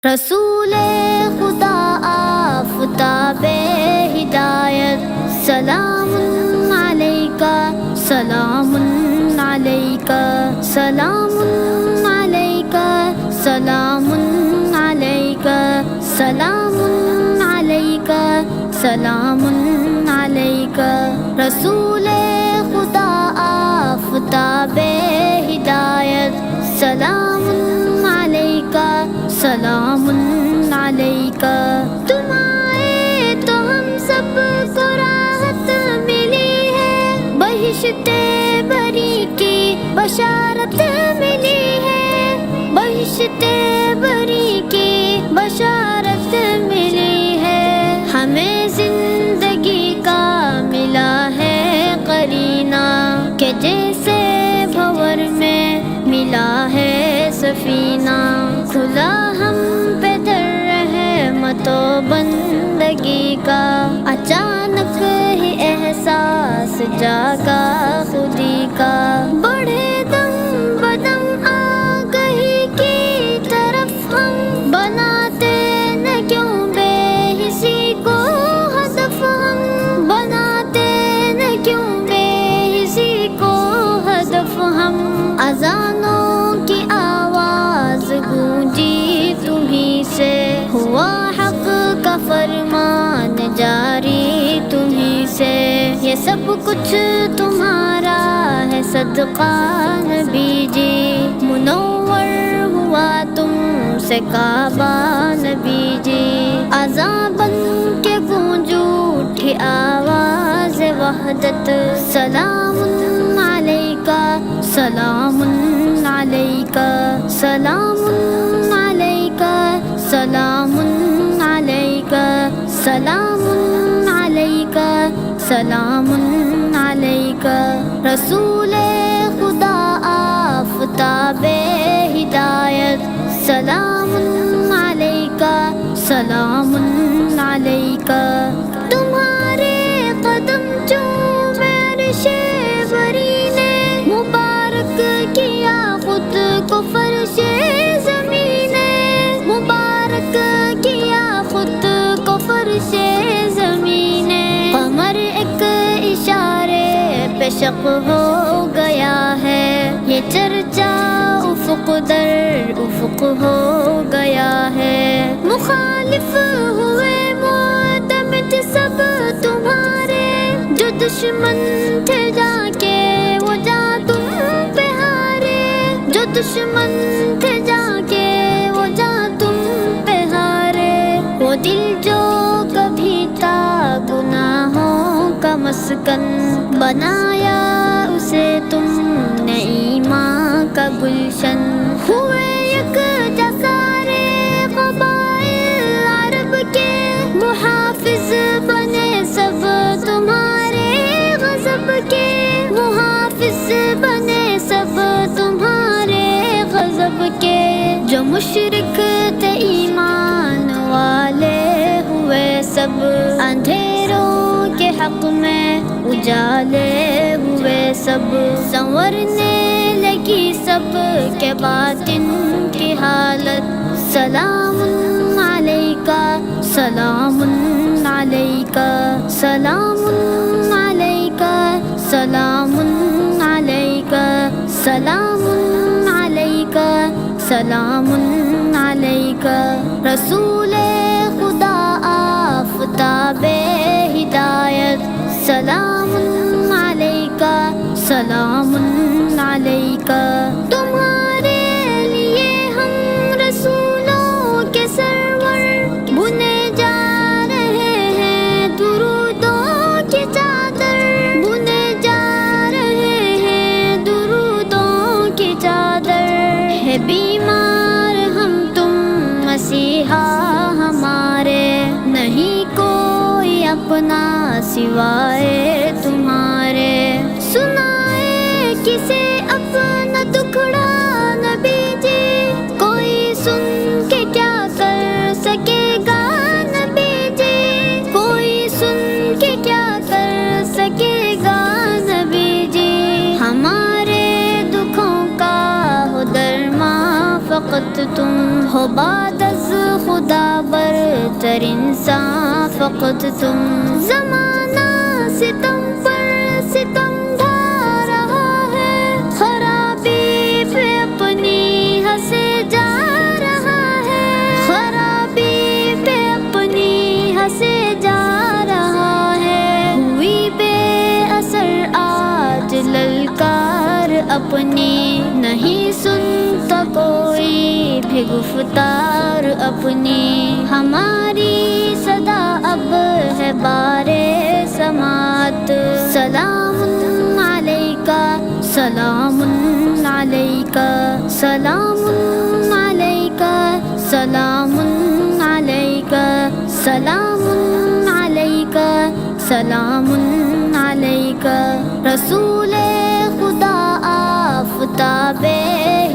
رسول خدا آفتاب ہدایت، سلام علیکہ سلام علیکہ سلام علیکہ سلام علیکہ سلام علیکہ سلام علیکہ، رسول خدا آفتاب ہدایت، سلام علیکہ سلام علیکہ۔ تم آئے تو ہم سب کو راحت ملی ہے، بہشت بری کی بشارت ملی ہے، بہشت بری کی بشارت ملی ہے، ہمیں زندگی کا ملا ہے قرینہ، کہ جیسے بھور میں ملا ہے سفینہ، کھلا ہم پہ در رحمت و بندگی کا، اچانک ہی احساس جاگا خودی کا، بڑھے دم بدم آگہی کی طرف ہم، بناتے نہ کیوں بے حسی کو ہدف ہم، بناتے نہ کیوں بے حسی کو ہدف ہم، اذانوں کی آواز گونجی تمہیں سے، ہوا حق کا فرمان جاری تمہیں سے، یہ سب کچھ تمہارا ہے صدقہ نبی جی، منور ہوا تم سے کعبہ نبی جی، اذان بن کے گونج اٹھی آواز وحدت، سلام علیکہ سلام علیکہ سلام علیکہ سلام علیکہ سلام علیکہ سلام علیکہ، رسول خدا آفتاب ہدایت، سلام علیکہ سلام علیکہ، تمہارے قدم چومے عرش بری نے، مبارک کیا خود کو فرش زمین نے، مبارک کیا خود کو فرش زمین نے، قمر ایک اشارے پہ شق ہو گیا ہے، یہ چرچا افق در افق ہو گیا ہے، مخالف ہوئے معتمد سب تمہارے، جو دشمن تھے جا کے وہ جا تم پہ ہارے، جو دشمن تھے جا کے وہ جا تم پہ ہارے، وہ دل جو کبھی تھا گناہوں کا مسکن، بنایا اسے تم نے ایمان کا گلشن، ہوئے یکجا سارے قبائل عرب کے، محافظ بنے سب تمہارے غضب کے، محافظ بنے سب تمہارے غضب کے، جو مشرک تھے ایمان والے ہوئے سب، اندھیروں کے حق میں اجالے ہوئے سب، سنورنے لگی سب کے باطن کی حالت، سلام علیکہ سلام علیکہ سلام علیکہ سلام علیکہ سلام علیکہ سلام علیکہ، رسول خدا آفتاب ہدایت، سلام علیکہ سلام علیکہ، تمہارے لیے ہم رسولوں کے سرور بنے جا رہے ہیں، درودوں کی چادر بنے جا رہے ہیں، درودوں کی چادر، ہے بیمار ہم تم مسیحا ہمارے، نہیں کوئی اپنا سوائے تمہارے، سنائے کسے اپنا دکھڑا نبی جی، کوئی سن کے کیا کر سکے گا نبی جی، کوئی سن کے کیا کر سکے گا نبی جی، ہمارے دکھوں کا ہو درما فقط تم ہو بعد از خدا برتر انسان فقط تم. زمانہ ستم پر ستم ڈھا رہا ہے، خرابی پہ اپنی ہنسے جا رہا ہے، خرابی پہ اپنی ہنسے جا رہا ہے. ہوئی بے اثر آج للکار اپنی، نہیں سنتا کوئی بھی گفتار اپنی. ہماری صدا اب ہے بارے سماعت، سلام علیکہ سلام علیکہ سلام علیکہ سلام علیکہ سلام علیکہ سلام علیکہ. رسول خدا آفتاب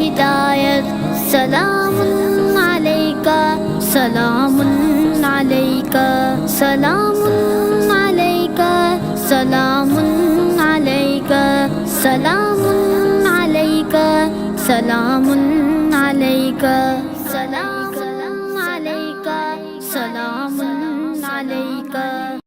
ہدایت، سلام علیکہ سلام علیکہ سلام علیکہ سلام علیکہ سلام علیکہ سلام علیکہ سلام علیکہ سلام علیکہ.